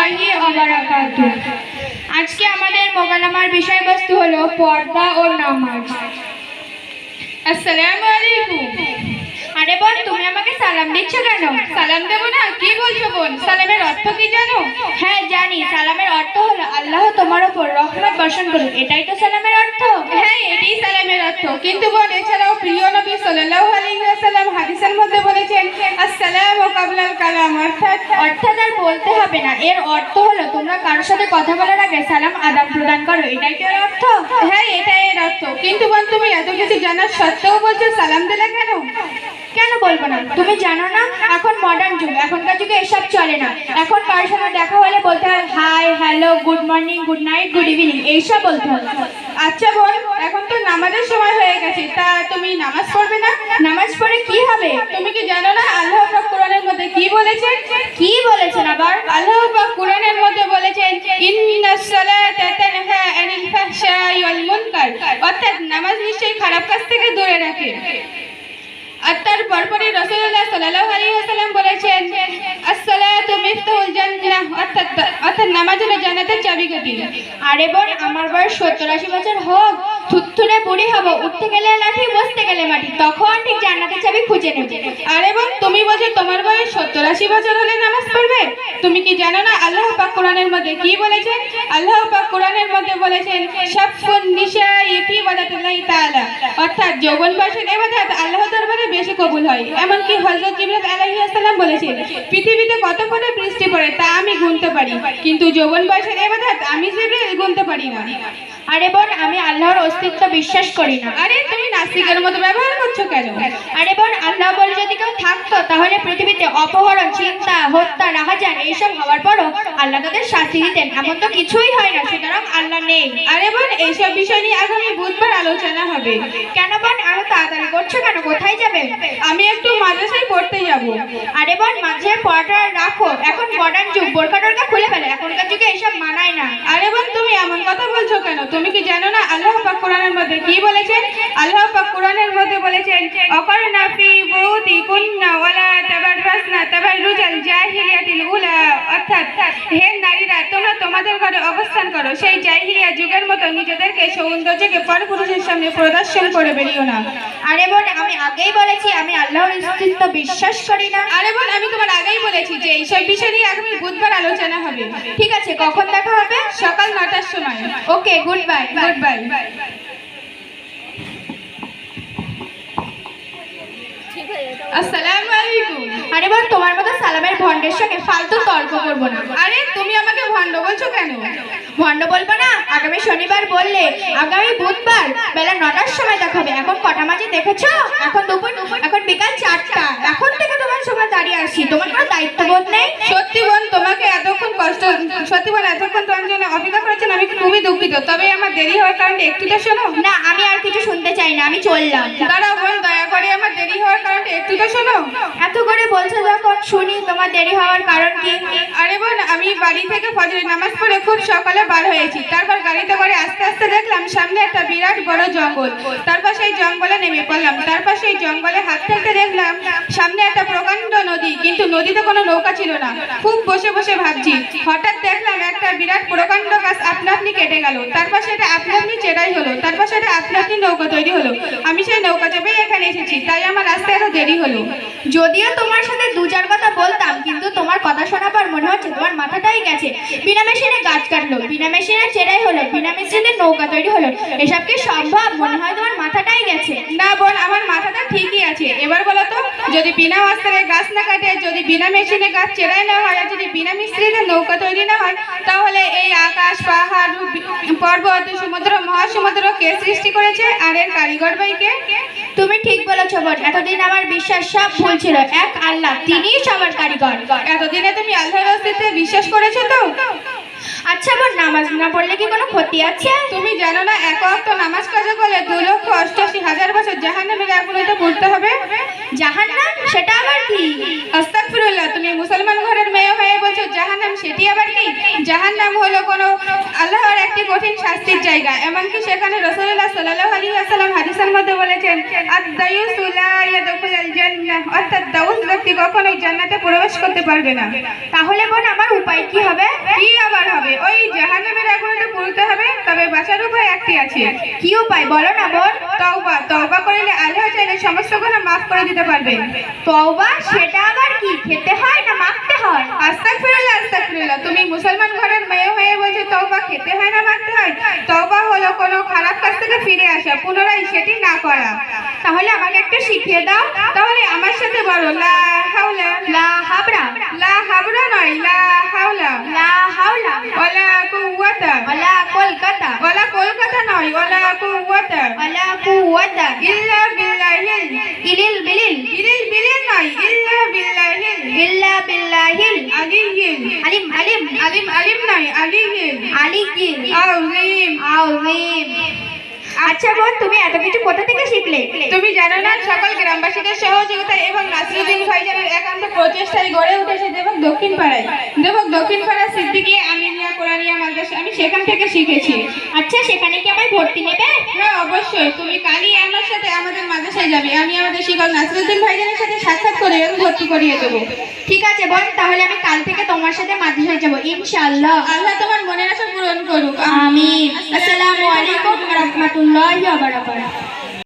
রাহমাতুল্লাহি ওয়া বারাকাতুহু। আজকে আমাদের মোকালামার বিষয়বস্তু হলো পর্দা ও নামাজ। আসসালামু আলাইকুম। আরে বোন, তুমি আমাকে সালাম দিচ্ছ কেন? সালাম দেবো না? কি বলছো বোন? সালামের অর্থ কি জানো? হ্যাঁ জানি, সালামের অর্থ হলো আল্লাহ তোমার উপর রহমত বর্ষণ করুন, এটাই তো সালামের অর্থ। হ্যাঁ, এটাই সালামের অর্থ। কিন্তু বোন, এছাড়াও প্রিয় নবী সাল্লাল্লাহু আলাইহি ওয়াসাল্লাম হাদিসের মধ্যে বলেছেন আসসালামু কাবলাল কালাম, অর্থাৎ আর বলতে হবে না। এর অর্থ হলো তোমরা কারোর সাথে কথা বলার আগে সালাম আদান প্রদান করো, এটাই তো এর অর্থ। হ্যাঁ, এটাই এর অর্থ। কিন্তু বোন, তুমি এত কিছু জানার সত্ত্বেও বলছো সালাম দিলে কেন? কেন বলবো না? তুমি জানো না এখন মডার্ন যুগ, এখনকার যুগে এসব চলে না। এখন কারোর সঙ্গে দেখা হলে বলতে হয় hi, hello, good morning, good night, good evening, এইসব বলতে হয়। আচ্ছা বোন, এখন তো নামাজের সময় হয়ে গেছে, তা তুমি নামাজ পড়বে না? নামাজ পড়ে কি হবে? তুমি কি জানো না আল্লাহ পাক কোরআনের মধ্যে কি বলেছেন? কি বলেছেন আবার? আল্লাহ পাক কোরআনের মধ্যে বলেছেন ইন্নাস সালাতা তানহা আনিল ফাহশাই ওয়াল মুনকার, অর্থাৎ নামাজ নিশ্চয়ই খারাপ কাজ থেকে দূরে রাখে। আর তার পরপরই রাসূলুল্লাহ সাল্লাল্লাহু আলাইহি ওয়াসাল্লাম বলেছেন আসসালাতু মিফতাহুল জান্নাহ, অর্থাৎ নামাজ হলো জান্নাতের চাবিকাঠি। আরে বোন, আমার বয়স 70-80 বছর হোক, থুতথুরে বুড়ি হব, উঠতে গেলে লাঠি, বসতে গেলে মাটি, তখন ঠিক জান্নাতের চাবি খুঁজে নেব। আরে বোন, তুমি বলছো তোমার বয়স 70-80 বছর হলে নামাজ পড়বে? তুমি কি জানো না আল্লাহ পাক কোরআনের মধ্যে কি বলেছেন? আল্লাহ পাক কোরআনের মধ্যে বলেছেন শাফফুন নিসাই ফি ইবাদাতিল্লাহি তাআলা, অর্থাৎ যৌবন বয়সের ইবাদত আল্লাহর দরবারে বেশি কবুল হয়। এমনকি হযরত জিবরাইল আলাইহিস সালাম বলেছেন পৃথিবীতে কত ফোঁটা বৃষ্টি পড়ে তা আমি গুনতে পারি, কিন্তু যৌবন বয়সের ইবাদত আমি জিবরাইল গুনতে পারি না। আরে বোন, আমি আল্লাহর অস্তিত্ব বিশ্বাস করি না। আরে তুমি নাস্তিকের মতো ব্যবহার করছো কেন? আরে বোন, আল্লাহ বলে যদি কেউ থাকতো তাহলে পৃথিবীতে অপহরণ, চিন্তা, হত্যা, রাহাজান এইসব হওয়ার পরও আল্লাহ তাদের শাস্তি দিতেন। এমন তো কিছুই হয় না, সুতরাং আল্লাহ নেই। আরে বোন, এইসব বিষয় নিয়ে আগামী বুধবার আলোচনা হবে। কেন বোন, আরো তাড়াতাড়ি করছো কেন? কোথায় যাবে? আমি একটু মাদ্রাসায় পড়তে যাব। আরে বোন, মাঝে পড়াটা রাখো, এখন মডার্ন যুগ, বোরকা টোরকা খুলে ফেলে, এখনকার যুগে এইসব মানায় না। আরে বোন, তুমি এমন কথা বলছো কেন? তুমি কি জানো না আল্লাহ পাক কোরআনের মধ্যে কি বলেছেন? আল্লাহ পাক কোরআনের মধ্যে বলেছেন অকারনা ফি বুয়ুতিকুন্না ওয়ালা তাবাররাসনা তাবাররুজাল জাহিলিয়াতিল উলা, অর্থাৎ হে নারীরা, তোমরা তোমাদের ঘরে অবস্থান করো, সেই জাহিলিয়া যুগের মতো নিজেদেরকে সৌন্দর্যকে পরপুরুষের সামনে প্রদর্শন করে বেরিও না। আরে বোন, আমি আগেই বলেছি আমি আল্লাহর অস্তিত্ব বিশ্বাস করি না। আরে বোন, আমি তোমার আগেই বলেছি যে এইসব বিষয় নিয়ে আগামী বুধবার আলোচনা হবে। ঠিক আছে, কখন দেখা হবে? সকাল 9টার সময়। ওকে, গুড বাই। Good bye. আসসালামু আলাইকুম। আরে বোন, তোমার মতো সালামের ভন্ডের সঙ্গে ফালতু তর্ক করবো না। আরে তুমি আমাকে ভণ্ড বলছো কেন? ভন্ড বলবো না? আগামী শনিবার বললে আগামী বুধবার বেলা 9টার সময় দেখাবে। এখন কটা মাঝে দেখেছো? এখন দুপুর, এখন বিকাল 4টা। এখন থেকে তোমার সময় দাঁড়িয়ে আসি, তোমার কোনো দায়িত্ববোধ নেই। সত্যি বোন, তোমাকে এতক্ষণ সত্যি বোন এতক্ষণ তোমার জন্য অপেক্ষা করেছেন, আমি খুবই দুঃখিত। তবে আমার দেরি হওয়ার কারণে একটু তো শোনো। না, আমি আর কিছু শুনতে চাই না, আমি চললাম। দাঁড়াও বোন, দয়া করে আমার দেরি হওয়ার কারণে একটু তো শোনো। এত করে বলছো যখন, শুনি তোমার দেরি হওয়ার কারণ কি। আরে বোন, আমি বাড়ি থেকে ফজরের নামাজ পড়ে খুব সকালে বার হয়েছি। তারপর গাড়িতে করে আস্তে আস্তে দেখলাম সামনে একটা বিরাট বড় জঙ্গল। তারপর সেই জঙ্গলে নেমে পড়লাম। তারপর সেই জঙ্গলে হাত ফেলতে দেখলাম সামনে একটা প্রকাণ্ড নদী, কিন্তু নদীতে কোনো নৌকা ছিল না। খুব বসে বসে ভাবছি, হঠাৎ দেখলাম একটা বিরাট প্রকাণ্ড গাছ আপনা আপনি কেটে গেল। তারপর সেটা আপনা আপনি চেরাই হলো। তারপর সেটা আপনা আপনি নৌকা তৈরি হলো। আমি সেই নৌকা চেপেই এখানে এসেছি, তাই আমার আসতে এত দেরি হলো। যদিও তোমার সাথে দু চার কথা বলতাম, কিন্তু তোমার কথা শোনার পর মনে হচ্ছে তোমার মাথাটাই গেছে। বিনা মেশিনে গাছ কাটলো, বিনা মেশিনে চেরাই হলো, বিনা মেশিনে নৌকা তৈরি হলো, এসব কি সম্ভব? মনে হয় তোমার মাথাটাই গেছে। না বোন, আমার মাথাটা ঠিকই আছে। এবার বলো তো, যদি বিনা অস্ত্রে গাছ না কাটে, যদি বিনা মেশিনে গাছ চেরাই না হয়, আর যদি বিনা মিস্ত্রিতে নৌকা তৈরি না হয়, তাহলে এই আকাশ, পাহাড়, পর্বত, সমুদ্র, মহাসমুদ্র কে সৃষ্টি করেছে? আর এর কারিগর ভাই কে? তুমি ঠিক বলেছো বোন, এতদিন আমার বিশ্বাস সব ভুল ছিল। এক আল্লাহ, তিনিই সবার কারিগর। এতদিনে তুমি আল্লাহর অস্তিত্বে বিশ্বাস করেছো তো? আচ্ছা বোন, নামাজ না পড়লে কি কোনো ক্ষতি আছে? তুমি জানো না এক ওয়াক্ত নামাজ কাজা করলে 2,88,000 বছর জাহান্নামের আগুনেতে পড়তে হবে? জাহান্নাম? সেটা আবার কি? আস্তাগফিরুল্লাহ, তুমি মুসলমান ঘরের মেয়ে হয়ে বলছো জাহান্নাম, সেটি আবার কি? জাহান্নাম হলো কোনো আল্লাহর একটা একটি কঠিন শাস্তির জায়গা। এমনকি সেখানে রাসূলুল্লাহ সাল্লাল্লাহু আলাইহি ওয়াসাল্লাম হাদিসের মধ্যে বলেছেন, আদ-দায়ুসু লা ইয়াদখুলুল জান্নাহ, অর্থাৎ দাউস ব্যক্তি কখনোই জান্নাতে প্রবেশ করতে পারবে না। তাহলে বোন আমার উপায় কি হবে? কি আবার হবে? ওই জাহান্নামের আগুনে পুড়তে হবে। তবে বাঁচার উপায় একটি আছে। কি উপায় বলো না বোন? তওবা। তওবা করলে আল্লাহ চাইলে সমস্ত গুনাহ মাফ করে দিতে পারবেন। তওবা সেটা আবার কি? খেতে হয় না মাখতে হয়? আস্তাগফিরুল্লাহ, আস্তাগফিরুল্লাহ। তুমি মুসলমান ঘরের মেয়ে হয়ে বলছো তওবা খেতে হয় না মাখতে হয়? তওবা হলো কোনো খারাপ কাজ থেকে ফিরে আসা, পুনরায় সেটি না করা। তাহলে আমাকে একটু শিখিয়ে দাও। তাহলে আমার সাথে বলো, লা হাওলা। লা হাবরা, লা হাবরা নয়, লা হাওলা। লা হাওলা, ওয়ালা কুওয়াতা। ওয়ালা কলকাতা, ওয়ালা কলকাতা নয়, ওয়ালা কুওয়াতা ওয়ালা কুওয়াতা ইল্লা বিল্লাহিল। ইলিল বিলিল, ইলিল বিলিল নয়, ইল্লা বিল্লাহিল ইল্লা বিল্লাহিল আলিয়্যিল। আলিম আলিম আলিম আলিম নয়, আলিয়্যিল আলিয়্যিল আযীম। আযীম। আচ্ছা বোন, তুমি এত কিছু কোথা থেকে শিখলে? তুমি জানো না, সকল গ্রামবাসীদের সহযোগিতা এবং নাসিরুদ্দিন ভাইজানের একান্ত প্রচেষ্টায় গড়ে উঠেছে দেবক দক্ষিণ পাড়ায়। দেবক দক্ষিণ পাড়ার সিদ্দিকিয়া আমিনিয়া কোরআনিয়া মাদ্রাসা। আমি সেখান থেকে শিখেছি। আচ্ছা, সেখানে কি আমায় ভর্তি নেবে? হ্যাঁ, অবশ্যই। তুমি কালই আমার সাথে আমাদের মাদ্রাসায় যাবে। আমি আমাদের শিক্ষক নাসিরুদ্দিন ভাইজানের সাথে সাক্ষাৎ করে আমি ভর্তি করিয়ে দেবো। ঠিক আছে বোন, তাহলে আমি কাল থেকে তোমার সাথে মাদ্রাসায় যাব ইনশাআল্লাহ। আল্লাহ তোমার মনের আশা পূরণ করুক। আমিন। আসসালামু আলাইকুম ওয়া রাহমাতুল্লাহি ওয়া বারাকাতুহু।